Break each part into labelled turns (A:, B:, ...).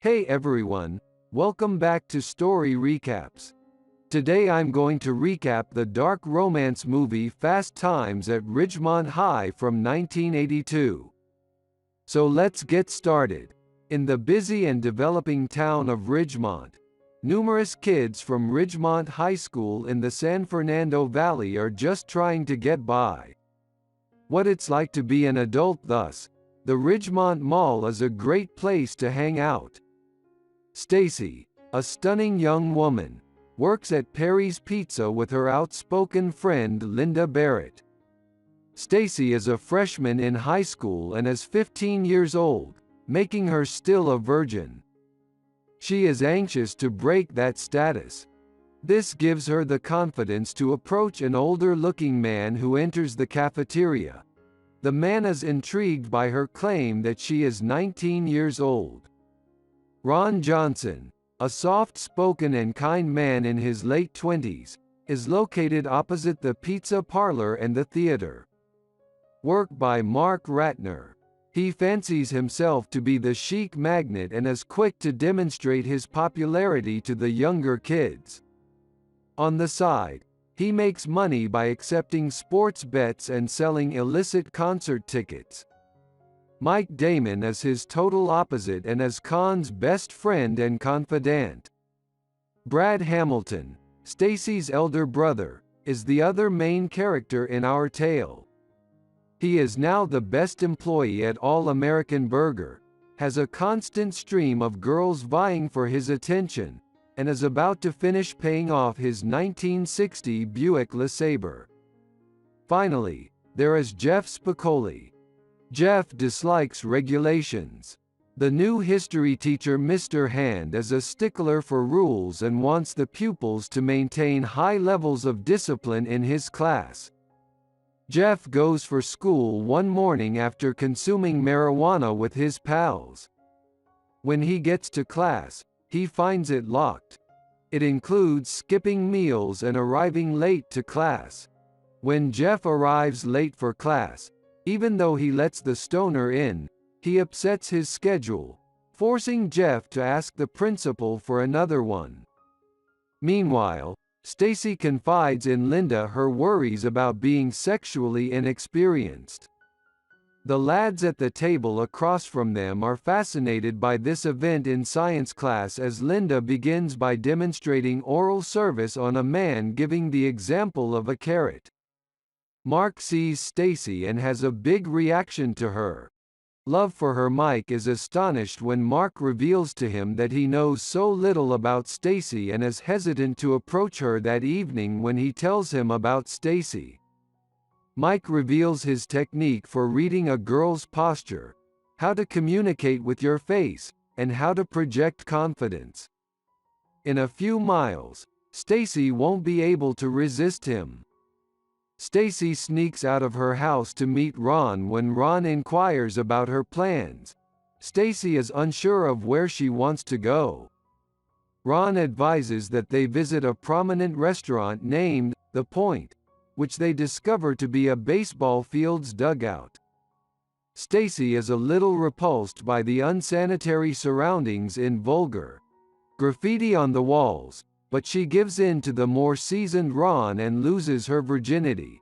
A: Hey everyone, welcome back to Story Recaps. Today I'm going to recap the dark romance movie Fast Times at Ridgemont High from 1982. So let's get started. In the busy and developing town of Ridgemont, numerous kids from Ridgemont High School in the San Fernando Valley are just trying to get by. What it's like to be an adult thus, the Ridgemont Mall is a great place to hang out. Stacy, a stunning young woman, works at Perry's Pizza with her outspoken friend Linda Barrett. Stacy is a freshman in high school and is 15 years old, making her still a virgin. She is anxious to break that status. This gives her the confidence to approach an older-looking man who enters the cafeteria. The man is intrigued by her claim that she is 19 years old. Ron Johnson, a soft-spoken and kind man in his late 20s, is located opposite the pizza parlor and the theater. Work by Mark Ratner. He fancies himself to be the chic magnate and is quick to demonstrate his popularity to the younger kids. On the side, he makes money by accepting sports bets and selling illicit concert tickets. Mike Damon is his total opposite and is Khan's best friend and confidant. Brad Hamilton, Stacy's elder brother, is the other main character in our tale. He is now the best employee at All American Burger, has a constant stream of girls vying for his attention, and is about to finish paying off his 1960 Buick LeSabre. Finally, there is Jeff Spicoli. Jeff dislikes regulations. The new history teacher Mr. Hand is a stickler for rules and wants the pupils to maintain high levels of discipline in his class. Jeff goes for school one morning after consuming marijuana with his pals. When he gets to class, he finds it locked. It includes skipping meals and arriving late to class. When Jeff arrives late for class, even though he lets the stoner in, he upsets his schedule, forcing Jeff to ask the principal for another one. Meanwhile, Stacy confides in Linda her worries about being sexually inexperienced. The lads at the table across from them are fascinated by this event in science class as Linda begins by demonstrating oral service on a man giving the example of a carrot. Mark sees Stacy and has a big reaction to her. Love for her Mike is astonished when Mark reveals to him that he knows so little about Stacy and is hesitant to approach her that evening when he tells him about Stacy. Mike reveals his technique for reading a girl's posture, how to communicate with your face, and how to project confidence. In a few miles, Stacy won't be able to resist him. Stacy sneaks out of her house to meet Ron when Ron inquires about her plans. Stacy is unsure of where she wants to go. Ron advises that they visit a prominent restaurant named The Point, which they discover to be a baseball field's dugout. Stacy is a little repulsed by the unsanitary surroundings in vulgar graffiti on the walls, but she gives in to the more seasoned Ron and loses her virginity.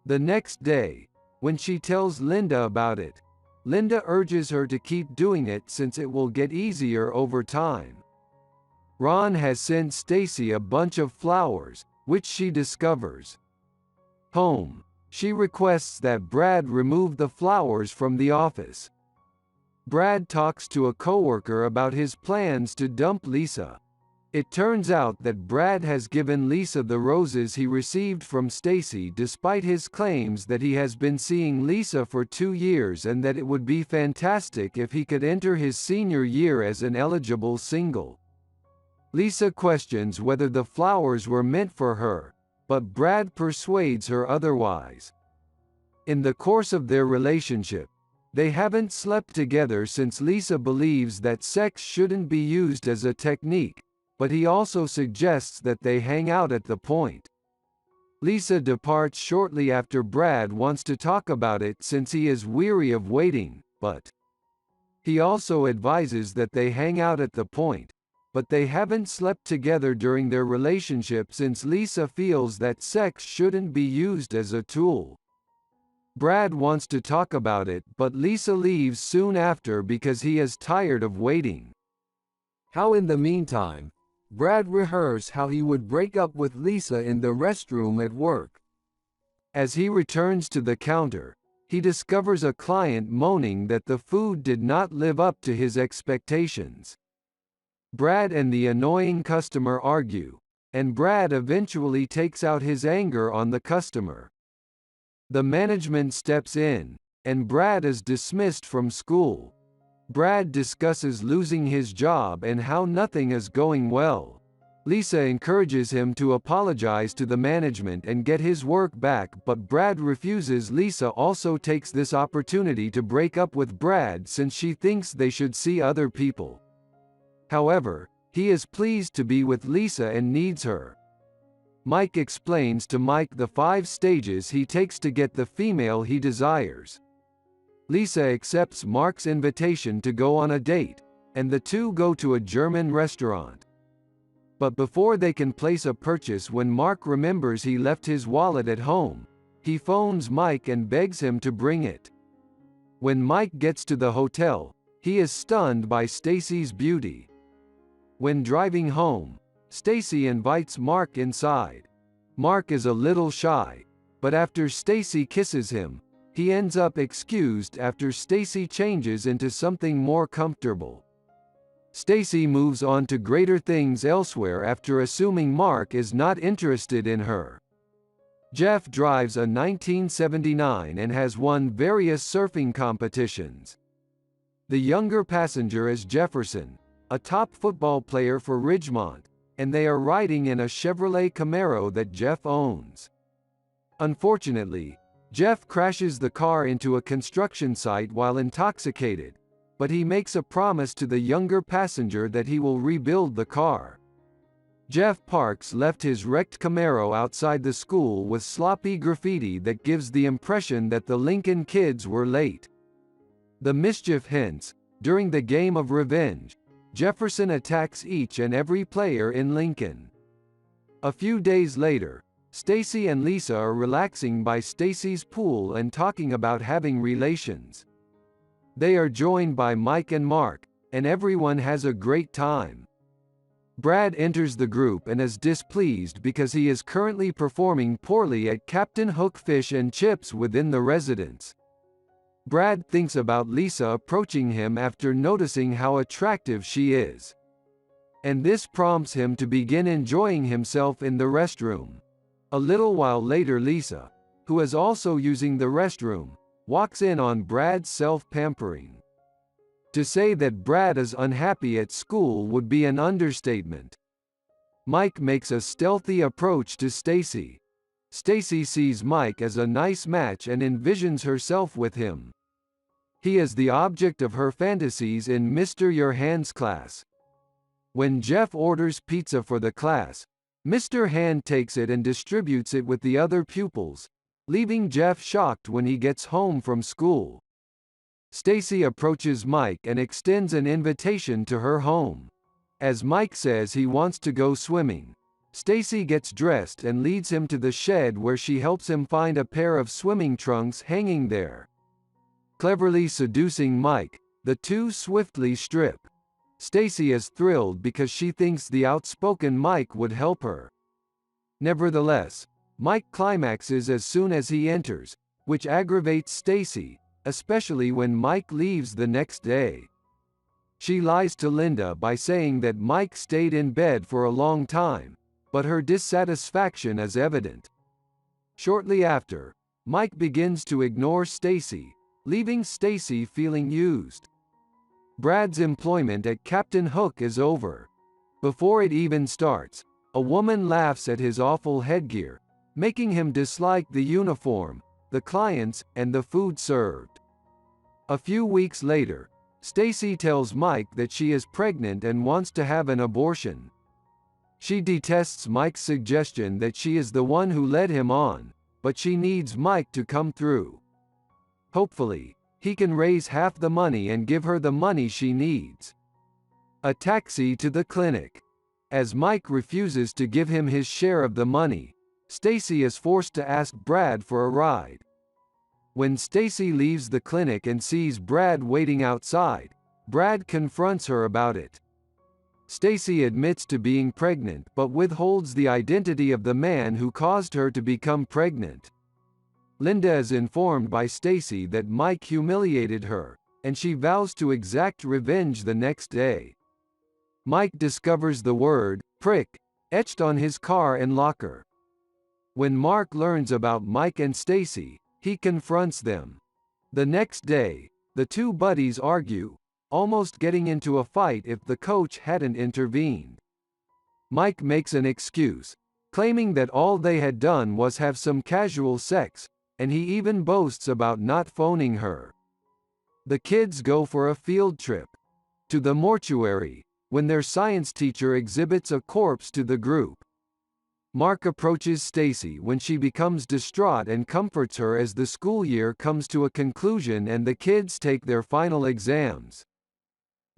A: The next day, when she tells Linda about it, Linda urges her to keep doing it since it will get easier over time. Ron has sent Stacy a bunch of flowers, which she discovers. Home, she requests that Brad remove the flowers from the office. Brad talks to a coworker about his plans to dump Lisa. It turns out that Brad has given Lisa the roses he received from Stacy despite his claims that he has been seeing Lisa for 2 years and that it would be fantastic if he could enter his senior year as an eligible single. Lisa questions whether the flowers were meant for her, but Brad persuades her otherwise. In the course of their relationship, they haven't slept together since Lisa believes that sex shouldn't be used as a technique, but he also suggests that they hang out at the point. Lisa departs shortly after Brad wants to talk about it since he is weary of waiting, but He also advises that they hang out at the point, but they haven't slept together during their relationship since Lisa feels that sex shouldn't be used as a tool. Brad wants to talk about it, but Lisa leaves soon after because he is tired of waiting. How in the meantime, Brad rehearsed how he would break up with Lisa in the restroom at work. As he returns to the counter, he discovers a client moaning that the food did not live up to his expectations. Brad and the annoying customer argue, and Brad eventually takes out his anger on the customer. The management steps in, and Brad is dismissed from school. Brad discusses losing his job and how nothing is going well. Lisa encourages him to apologize to the management and get his work back, but Brad refuses. Lisa also takes this opportunity to break up with Brad since she thinks they should see other people. However, he is pleased to be with Lisa and needs her. Mike explains to Mike the 5 stages he takes to get the female he desires. Lisa accepts Mark's invitation to go on a date, and the two go to a German restaurant. But before they can place a purchase, when Mark remembers he left his wallet at home, he phones Mike and begs him to bring it. When Mike gets to the hotel, he is stunned by Stacy's beauty. When driving home, Stacy invites Mark inside. Mark is a little shy, but after Stacy kisses him, he ends up excused after Stacy changes into something more comfortable. Stacy moves on to greater things elsewhere after assuming Mark is not interested in her. Jeff drives a 1979 and has won various surfing competitions. The younger passenger is Jefferson, a top football player for Ridgemont, and they are riding in a Chevrolet Camaro that Jeff owns. Unfortunately, Jeff crashes the car into a construction site while intoxicated, but he makes a promise to the younger passenger that he will rebuild the car. Jeff Parks left his wrecked Camaro outside the school with sloppy graffiti that gives the impression that the Lincoln kids were late. The mischief hints, during the game of revenge, Jefferson attacks each and every player in Lincoln. A few days later, Stacy and Lisa are relaxing by Stacy's pool and talking about having relations. They are joined by Mike and Mark, and everyone has a great time. Brad enters the group and is displeased because he is currently performing poorly at Captain Hook Fish and Chips within the residence. Brad thinks about Lisa approaching him after noticing how attractive she is. And this prompts him to begin enjoying himself in the restroom. A little while later, Lisa, who is also using the restroom, walks in on Brad's self-pampering. To say that Brad is unhappy at school would be an understatement. Mike makes a stealthy approach to Stacy. Stacy sees Mike as a nice match and envisions herself with him. He is the object of her fantasies in Mr. Your Hands class. When Jeff orders pizza for the class, Mr. Hand takes it and distributes it with the other pupils, leaving Jeff shocked when he gets home from school. Stacy approaches Mike and extends an invitation to her home. As Mike says he wants to go swimming, Stacy gets dressed and leads him to the shed where she helps him find a pair of swimming trunks hanging there. Cleverly seducing Mike, the two swiftly strip. Stacy is thrilled because she thinks the outspoken Mike would help her. Nevertheless, Mike climaxes as soon as he enters, which aggravates Stacy, especially when Mike leaves the next day. She lies to Linda by saying that Mike stayed in bed for a long time, but her dissatisfaction is evident. Shortly after, Mike begins to ignore Stacy, leaving Stacy feeling used. Brad's employment at Captain Hook is over. Before it even starts, a woman laughs at his awful headgear, making him dislike the uniform, the clients, and the food served. A few weeks later, Stacy tells Mike that she is pregnant and wants to have an abortion. She detests Mike's suggestion that she is the one who led him on, but she needs Mike to come through. Hopefully, he can raise half the money and give her the money she needs. A taxi to the clinic. As Mike refuses to give him his share of the money, Stacy is forced to ask Brad for a ride. When Stacy leaves the clinic and sees Brad waiting outside, Brad confronts her about it. Stacy admits to being pregnant but withholds the identity of the man who caused her to become pregnant. Linda is informed by Stacy that Mike humiliated her, and she vows to exact revenge the next day. Mike discovers the word, prick, etched on his car and locker. When Mark learns about Mike and Stacy, he confronts them. The next day, the two buddies argue, almost getting into a fight if the coach hadn't intervened. Mike makes an excuse, claiming that all they had done was have some casual sex, and he even boasts about not phoning her. The kids go for a field trip to the mortuary, when their science teacher exhibits a corpse to the group. Mark approaches Stacy when she becomes distraught and comforts her as the school year comes to a conclusion and the kids take their final exams.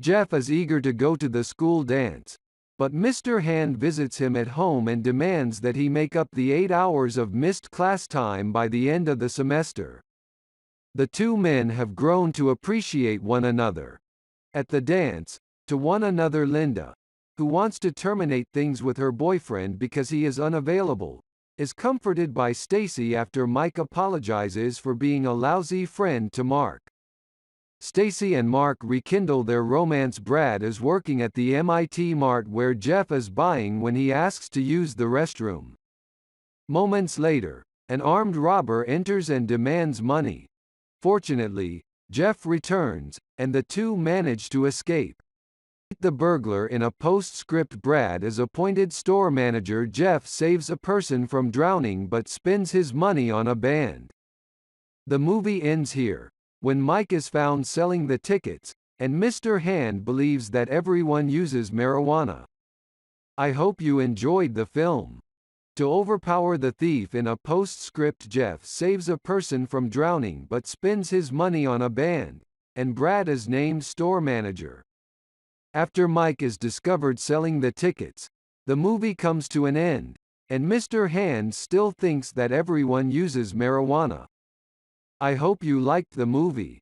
A: Jeff is eager to go to the school dance, but Mr. Hand visits him at home and demands that he make up the 8 hours of missed class time by the end of the semester. The two men have grown to appreciate one another. At the dance, to one another, Linda, who wants to terminate things with her boyfriend because he is unavailable, is comforted by Stacy after Mike apologizes for being a lousy friend to Mark. Stacy and Mark rekindle their romance. Brad is working at the MIT Mart where Jeff is buying when he asks to use the restroom. Moments later, an armed robber enters and demands money. Fortunately, Jeff returns, and the two manage to escape. The burglar in a postscript. Brad is appointed store manager. Jeff saves a person from drowning but spends his money on a band. The movie ends here, when Mike is found selling the tickets, and Mr. Hand believes that everyone uses marijuana. I hope you enjoyed the film. To overpower the thief in a postscript, Jeff saves a person from drowning but spends his money on a band, and Brad is named store manager. After Mike is discovered selling the tickets, the movie comes to an end, and Mr. Hand still thinks that everyone uses marijuana. I hope you liked the movie.